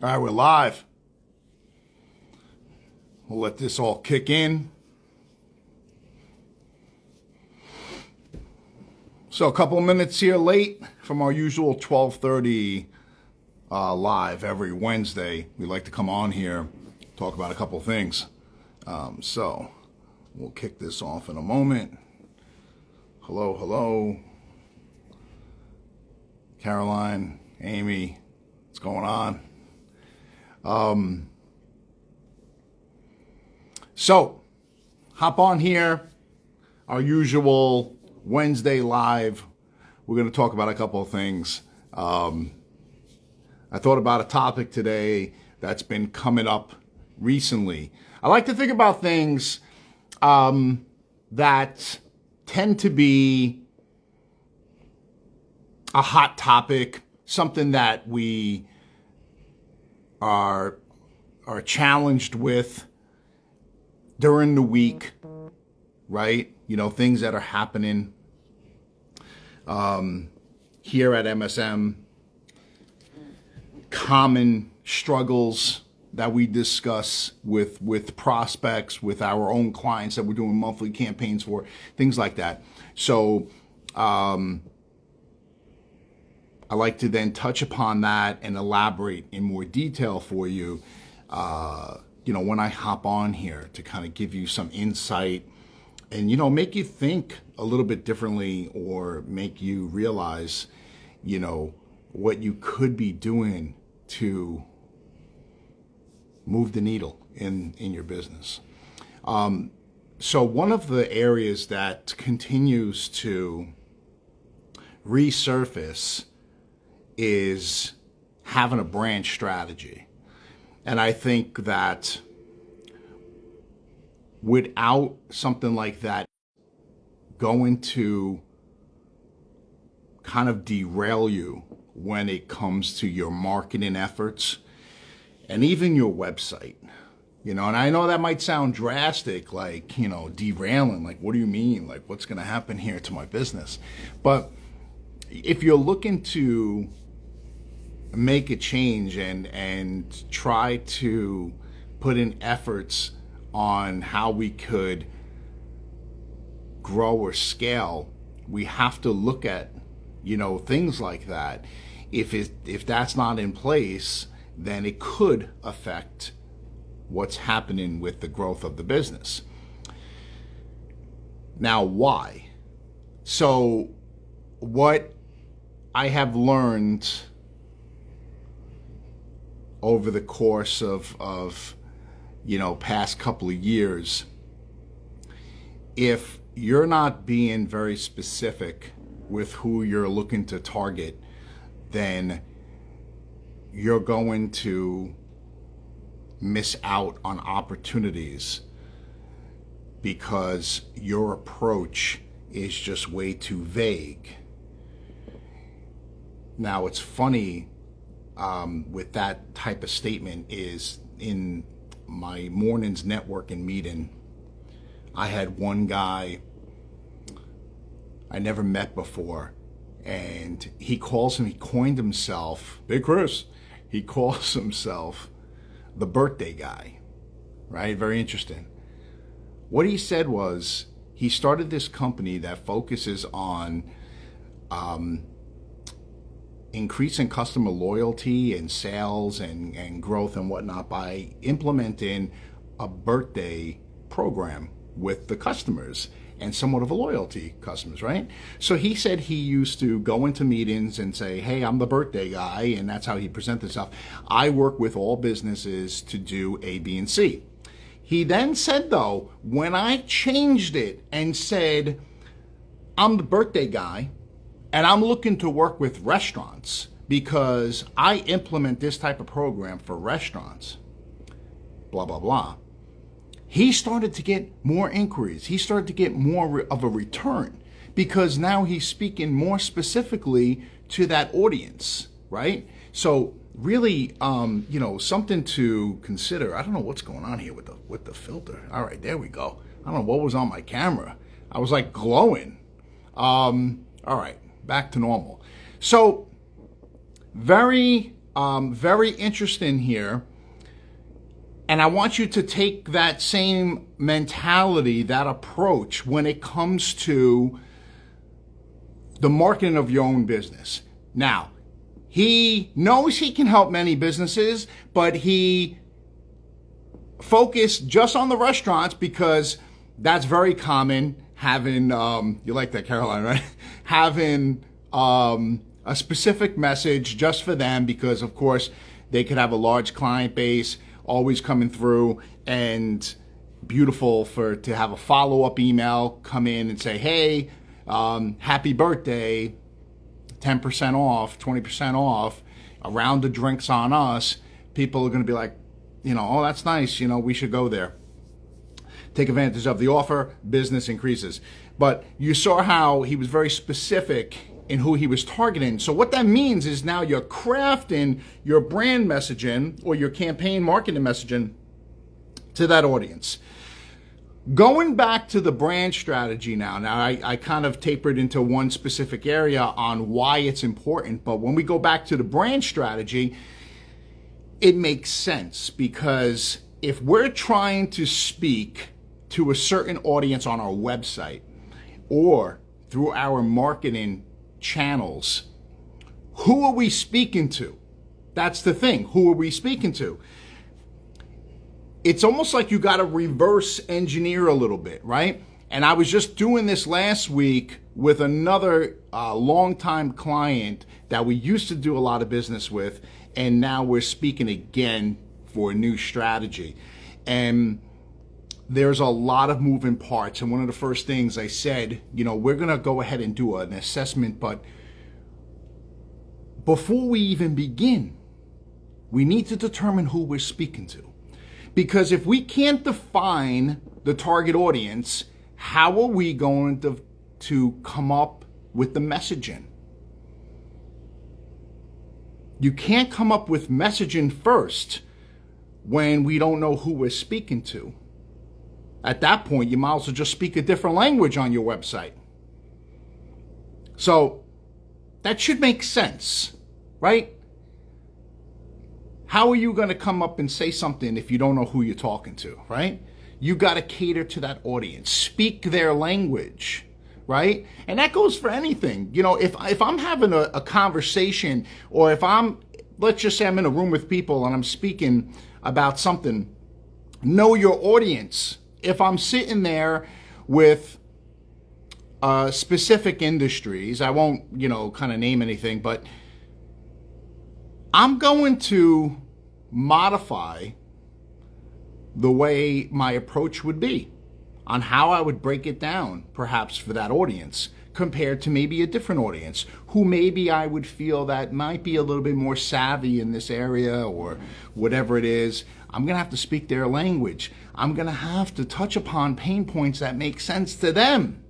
All right, we're live. We'll let this all kick in. So a couple of minutes here late from our usual 12:30 live every Wednesday. We like to come on here, talk about a couple of things. So we'll kick this off in a moment. Hello, hello. Caroline, Amy, what's going on? So hop on here, our usual Wednesday live. We're going to talk about a couple of things. I thought about a topic today that's been coming up recently. I like to think about things that tend to be a hot topic, something that we are challenged with during the week, right? You know, things that are happening here at MSM, common struggles that we discuss with prospects, with our own clients that we're doing monthly campaigns for, things like that. So I like to then touch upon that and elaborate in more detail for you, when I hop on here to kind of give you some insight and, make you think a little bit differently or make you realize, what you could be doing to move the needle in your business. So one of the areas that continues to resurface is having a branch strategy. And I think that without something like that going to kind of derail you when it comes to your marketing efforts and even your website, and I know that might sound drastic, like, derailing, like, what do you mean? Like, what's going to happen here to my business? But if you're looking to make a change and try to put in efforts on how we could grow or scale, we have to look at, things like that. If that's not in place, then it could affect what's happening with the growth of the business. Now, why? So what I have learned over the course of past couple of years, if you're not being very specific with who you're looking to target, then you're going to miss out on opportunities because your approach is just way too vague. Now, it's funny with that type of statement is in my morning's networking meeting, I had one guy I never met before, and he coined himself, Big Chris, he calls himself the birthday guy, right? Very interesting. What he said was he started this company that focuses on increasing customer loyalty and sales and growth and whatnot by implementing a birthday program with the customers and somewhat of a loyalty customers, right? So he said he used to go into meetings and say, hey, I'm the birthday guy, and that's how he presented himself. I work with all businesses to do A, B, and C. He then said, though, when I changed it and said, I'm the birthday guy, and I'm looking to work with restaurants because I implement this type of program for restaurants, blah, blah, blah. He started to get more inquiries. He started to get more of a return because now he's speaking more specifically to that audience, right? So really, something to consider. I don't know what's going on here with the filter. All right, there we go. I don't know what was on my camera. I was like glowing. All right, back to normal. So very very interesting here. And I want you to take that same mentality, that approach when it comes to the marketing of your own business. Now, he knows he can help many businesses, but he focused just on the restaurants because that's very common, having, you like that, Caroline, right? Having a specific message just for them because, of course, they could have a large client base always coming through, and beautiful to have a follow-up email come in and say, hey, happy birthday, 10% off, 20% off, a round of drinks on us. People are going to be like, oh, that's nice, we should go there. Take advantage of the offer, business increases. But you saw how he was very specific in who he was targeting. So what that means is now you're crafting your brand messaging or your campaign marketing messaging to that audience. Going back to the brand strategy now I kind of tapered into one specific area on why it's important, but when we go back to the brand strategy, it makes sense because if we're trying to speak to a certain audience on our website or through our marketing channels, who are we speaking to? That's the thing. Who are we speaking to? It's almost like you got to reverse engineer a little bit, right? And I was just doing this last week with another longtime client that we used to do a lot of business with, and now we're speaking again for a new strategy. And there's a lot of moving parts. And one of the first things I said, we're going to go ahead and do an assessment, but before we even begin, we need to determine who we're speaking to. Because if we can't define the target audience, how are we going to come up with the messaging? You can't come up with messaging first when we don't know who we're speaking to. At that point, you might as well just speak a different language on your website. So that should make sense, right? How are you going to come up and say something if you don't know who you're talking to, right? You got to cater to that audience, speak their language, right? And that goes for anything. If I'm having a conversation, or if let's just say I'm in a room with people and I'm speaking about something, know your audience. If I'm sitting there with specific industries, I won't, kind of name anything, but I'm going to modify the way my approach would be on how I would break it down, perhaps for that audience, compared to maybe a different audience who maybe I would feel that might be a little bit more savvy in this area or whatever it is. I'm going to have to speak their language. I'm going to have to touch upon pain points that make sense to them.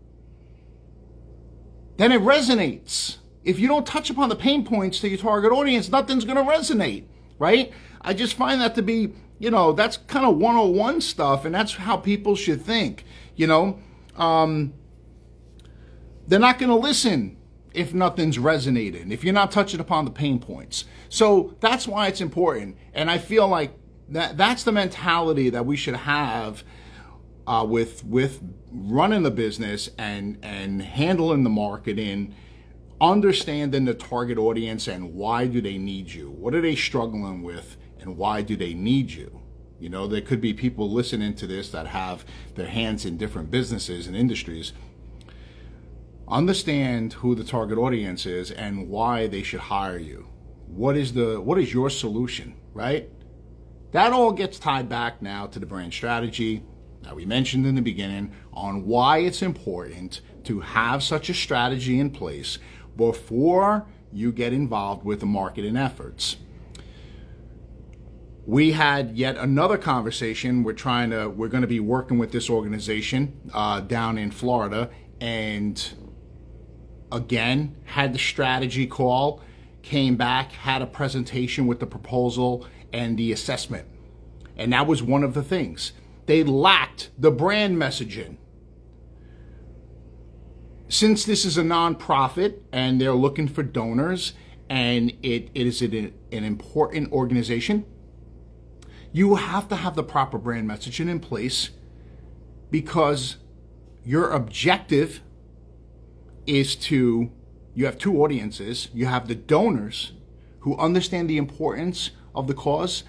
Then it resonates. If you don't touch upon the pain points to your target audience, nothing's going to resonate, right? I just find that to be, that's kind of 101 stuff, and that's how people should think, They're not going to listen if nothing's resonating, if you're not touching upon the pain points. So that's why it's important. And I feel like that's the mentality that we should have with running the business and handling the marketing, understanding the target audience and why do they need you? What are they struggling with and why do they need you? There could be people listening to this that have their hands in different businesses and industries. Understand who the target audience is and why they should hire you. What is your solution, right? That all gets tied back now to the brand strategy that we mentioned in the beginning on why it's important to have such a strategy in place before you get involved with the marketing efforts. We had yet another conversation. We're going to be working with this organization down in Florida, and again, had the strategy call, came back, had a presentation with the proposal and the assessment. And that was one of the things. They lacked the brand messaging. Since this is a nonprofit and they're looking for donors and it is an important organization, you have to have the proper brand messaging in place, because your objective is to, you have two audiences. You have the donors who understand the importance of the cause,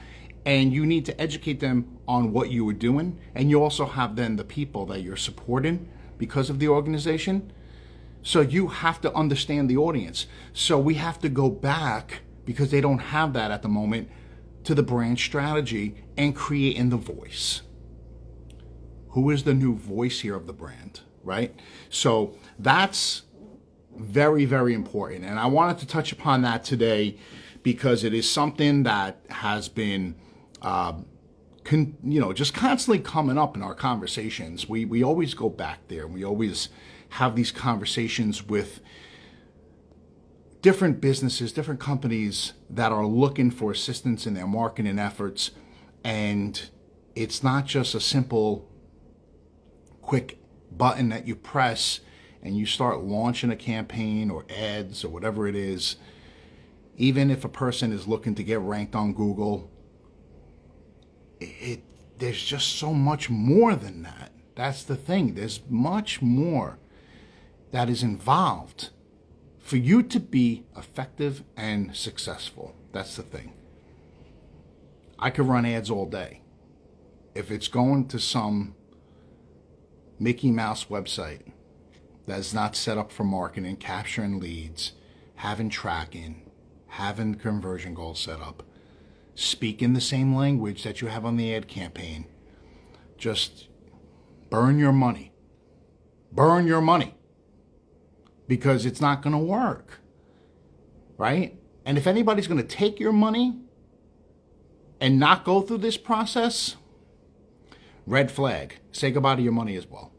and you need to educate them on what you are doing. And you also have then the people that you're supporting because of the organization. So you have to understand the audience. So we have to go back, because they don't have that at the moment, to the brand strategy and creating the voice. Who is the new voice here of the brand, right? So that's very, very important. And I wanted to touch upon that today, because it is something that has been, just constantly coming up in our conversations. We always go back there. We always have these conversations with different businesses, different companies that are looking for assistance in their marketing efforts. And it's not just a simple, quick button that you press and you start launching a campaign or ads or whatever it is. Even if a person is looking to get ranked on Google, there's just so much more than that. That's the thing. There's much more that is involved for you to be effective and successful. That's the thing. I could run ads all day. If it's going to some Mickey Mouse website that's not set up for marketing, capturing leads, having tracking, having conversion goals set up, speaking the same language that you have on the ad campaign, just burn your money. Burn your money. Because it's not going to work, right? And if anybody's going to take your money and not go through this process, red flag. Say goodbye to your money as well.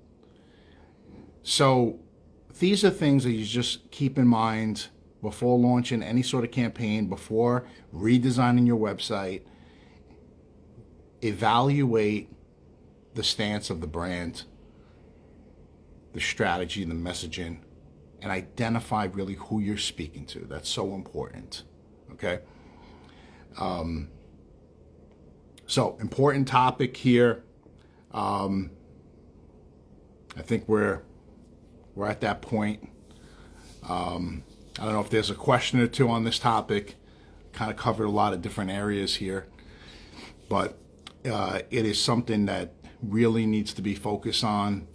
So these are things that you just keep in mind before launching any sort of campaign, before redesigning your website. Evaluate the stance of the brand, the strategy, the messaging, and identify really who you're speaking to. That's so important, okay? So important topic here. I think we're at that point. I don't know if there's a question or two on this topic. Kind of covered a lot of different areas here, but it is something that really needs to be focused on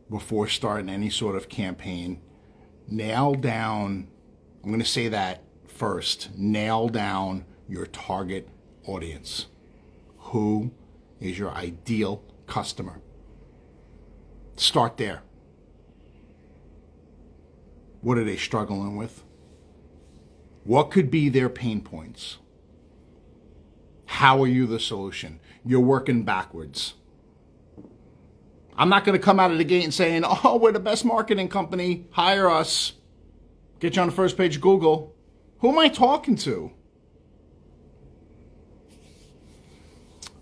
before starting any sort of campaign. Nail down, I'm going to say that first, nail down your target audience. Who is your ideal customer? Start there. What are they struggling with? What could be their pain points? How are you the solution? You're working backwards. I'm not going to come out of the gate and saying, oh, we're the best marketing company, hire us, get you on the first page of Google. Who am I talking to?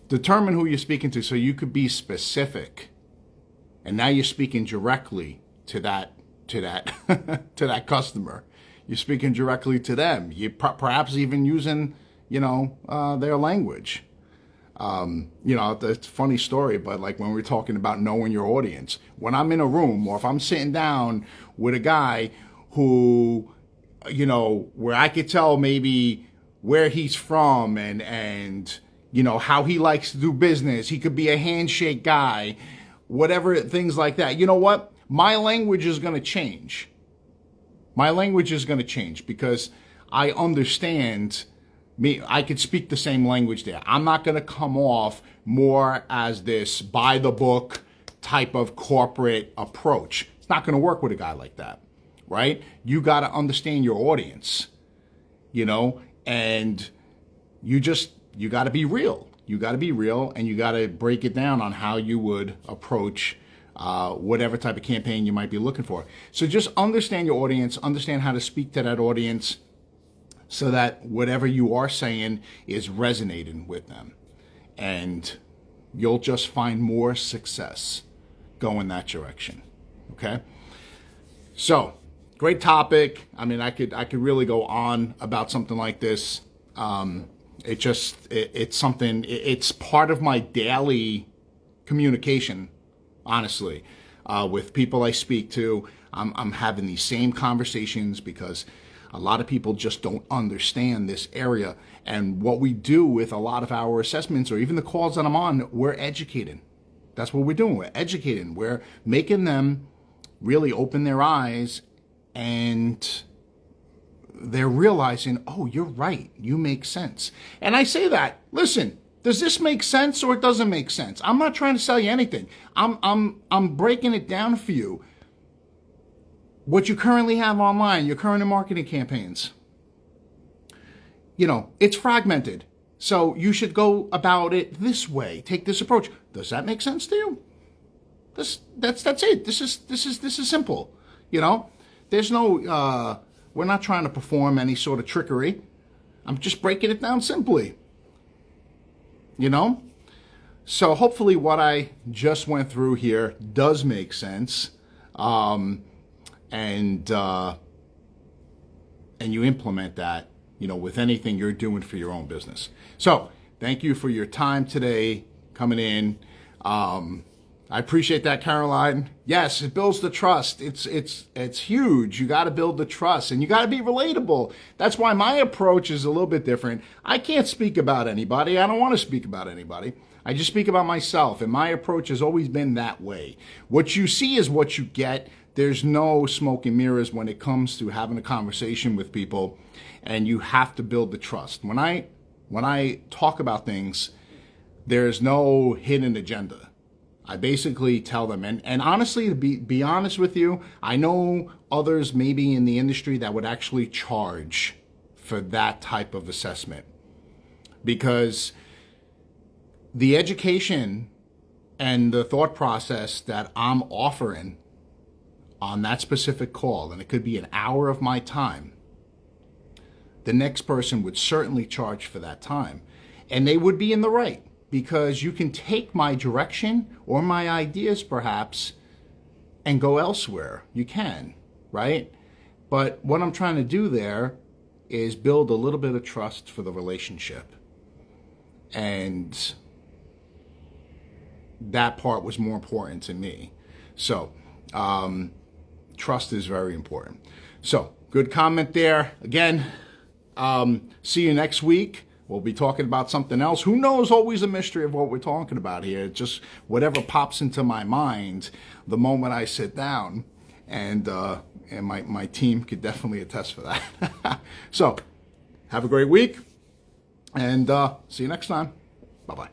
Determine who you're speaking to so you could be specific. And now you're speaking directly to that to that customer. You're speaking directly to them. You perhaps even using, their language. It's a funny story, but like when we're talking about knowing your audience, when I'm in a room or if I'm sitting down with a guy who, where I could tell maybe where he's from and how he likes to do business. He could be a handshake guy, whatever, things like that. You know what? My language is going to change. My language is going to change because I understand I could speak the same language there. I'm not going to come off more as this by the book type of corporate approach. It's not going to work with a guy like that, right? You got to understand your audience, and you got to be real. You got to be real, and you got to break it down on how you would approach whatever type of campaign you might be looking for. So just understand your audience, understand how to speak to that audience, so that whatever you are saying is resonating with them. And you'll just find more success going that direction, okay? So great topic. I mean, I could really go on about something like this. It's something. It's part of my daily communication, honestly, with people I speak to. I'm having these same conversations because a lot of people just don't understand this area. And what we do with a lot of our assessments or even the calls that I'm on, we're educating. That's what we're doing. We're educating. We're making them really open their eyes, and they're realizing, oh, you're right. You make sense. And I say that, listen, does this make sense or it doesn't make sense? I'm not trying to sell you anything. I'm breaking it down for you. What you currently have online, your current marketing campaigns, it's fragmented. So you should go about it this way. Take this approach. Does that make sense to you? That's it. This is simple. There's no we're not trying to perform any sort of trickery. I'm just breaking it down simply. So hopefully what I just went through here does make sense. And you implement that, with anything you're doing for your own business. So thank you for your time today coming in. I appreciate that, Caroline. Yes, it builds the trust. It's huge. You got to build the trust, and you got to be relatable. That's why my approach is a little bit different. I can't speak about anybody. I don't want to speak about anybody. I just speak about myself, and my approach has always been that way. What you see is what you get. There's no smoke and mirrors when it comes to having a conversation with people, and you have to build the trust. When I talk about things, there's no hidden agenda. I basically tell them, and honestly, to be honest with you, I know others maybe in the industry that would actually charge for that type of assessment, because the education and the thought process that I'm offering on that specific call, and it could be an hour of my time, the next person would certainly charge for that time. And they would be in the right, because you can take my direction or my ideas perhaps and go elsewhere. You can, right? But what I'm trying to do there is build a little bit of trust for the relationship. And that part was more important to me. So, trust is very important. So, good comment there. Again, see you next week. We'll be talking about something else. Who knows? Always a mystery of what we're talking about here. It's just whatever pops into my mind the moment I sit down. And my team could definitely attest for that. So, have a great week. And see you next time. Bye-bye.